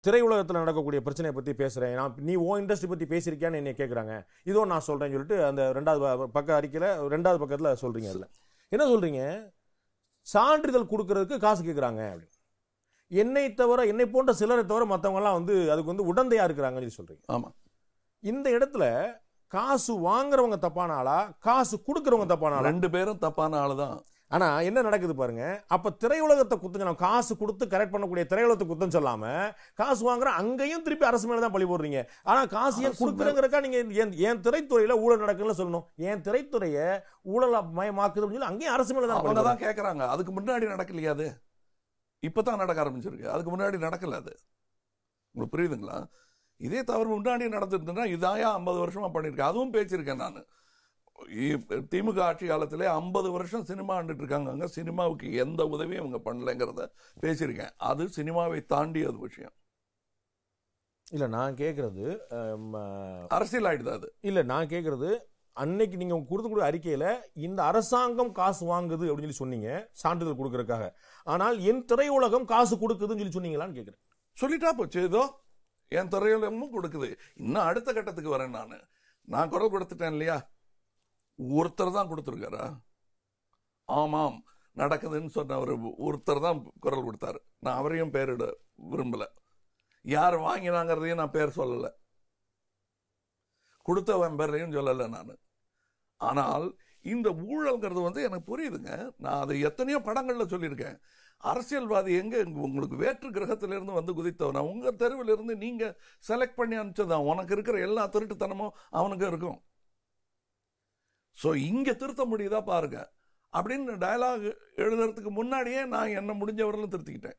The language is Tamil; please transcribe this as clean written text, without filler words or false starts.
திரையுலகத்தில் நடக்கக்கூடிய பிரச்சனையை பற்றி பேசுகிறேன், நீ ஓ இண்டஸ்ட்ரி பற்றி பேசியிருக்கியான்னு என்னை கேட்குறாங்க, இதோ நான் சொல்கிறேன்னு சொல்லிட்டு அந்த 2வது பக்க அறிக்கையில் 2வது பக்கத்தில் சொல்கிறீங்க. அதில் என்ன சொல்கிறீங்க? சான்றிதழ் கொடுக்கறதுக்கு காசு கேட்குறாங்க அப்படின்னு. என்னை போன்ற சிலரை தவிர மற்றவங்கலாம் அதுக்கு உடந்தையாக இருக்கிறாங்கன்னு சொல்கிறீங்க. ஆமாம். இந்த இடத்துல காசு வாங்குறவங்க தப்பான ஆளா, காசு கொடுக்கறவங்க தப்பான ஆளா? 2 பேரும் தப்பான ஆளு தான். ஆனா என்ன நடக்குது பாருங்க, அப்ப திரையுலகத்தை குத்தம், நம்ம காசு கொடுத்து கரெக்ட் பண்ணக்கூடிய திரையுலகத்தை குத்தம் சொல்லாம காசு வாங்குற அங்கேயும் திருப்பி அரசு மேல தான் பழி போடுறீங்க. ஆனா காசு ஏன் கொடுக்குறங்கறக்கா நீங்க என் திரைத்துறையில ஊழல் நடக்குன்னு சொல்லணும், என் திரைத்துறைய ஊழல் மயமாக்குதுன்னு சொல்லி அங்கேயும் அரசு மேல தான் அவங்க தான் கேட்கறாங்க. அதுக்கு முன்னாடி நடக்கலையா? அது இப்பதான் நடக்க ஆரம்பிச்சிருக்கு, அதுக்கு முன்னாடி நடக்கல. அது உங்களுக்கு புரியுதுங்களா? இதே தவறு முன்னாடி நடந்துருந்தா இதாயா 50 வருஷமா பண்ணிருக்கேன். அதுவும் பேசியிருக்கேன் நான். திமுக ஆட்சி காலத்திலே 50 வருஷம் சினிமா ஆண்டுட்டு இருக்காங்க. அங்க சினிமாவுக்கு எந்த உதவியும் அவங்க பண்ணலைங்கிறத பேசியிருக்கேன். அது சினிமாவை தாண்டி அது விஷயம் இல்ல. நான் கேட்கறது அரசியல் ஆயிடுது. அது இல்ல, நான் கேட்கறது அன்னைக்கு நீங்க கொடுக்கக்கூடிய அறிக்கையில இந்த அரசாங்கம் காசு வாங்குது அப்படின்னு சொல்லி சொன்னீங்க சான்றிதழ் கொடுக்கறதுக்காக. ஆனால் என் திரையுலகம் காசு கொடுக்குதுன்னு சொல்லி சொன்னீங்களான்னு கேட்கிறேன். சொல்லிட்டா போச்சு. ஏதோ என் திரையுலகமும் கொடுக்குது. இன்னும் அடுத்த கட்டத்துக்கு வரேன். நான் குரல் கொடுத்துட்டேன் இல்லையா? ஒருத்தர் தான் கொடுத்துருக்காரா? ஆமாம், நடக்குதுன்னு சொன்ன ஒருத்தர் தான் குரல் கொடுத்தாரு. நான் அவரையும் பேரிட விரும்பல. யார் வாங்கினாங்கிறதையும் நான் பேர் சொல்லலை, கொடுத்தவன் பேரையும் சொல்லலை நான். ஆனால் இந்த ஊழல்ங்கிறது எனக்கு புரியுதுங்க. நான் அதை எத்தனையோ படங்கள்ல சொல்லியிருக்கேன். அரசியல்வாதி எங்க உங்களுக்கு வேற்று கிரகத்திலிருந்து வந்து குதித்தவனா? உங்க தெருவில் இருந்து நீங்க செலக்ட் பண்ணி அனுப்பிச்சதான். உனக்கு இருக்கிற எல்லா திருட்டுத்தனமும் அவனுக்கு இருக்கும். ஸோ இங்க திருத்த முடியுதா பாருங்க அப்படின்னு டயலாக் எழுதுறதுக்கு முன்னாடியே நான் என்ன முடிஞ்சவர்களும் திருத்திக்கிட்டேன்.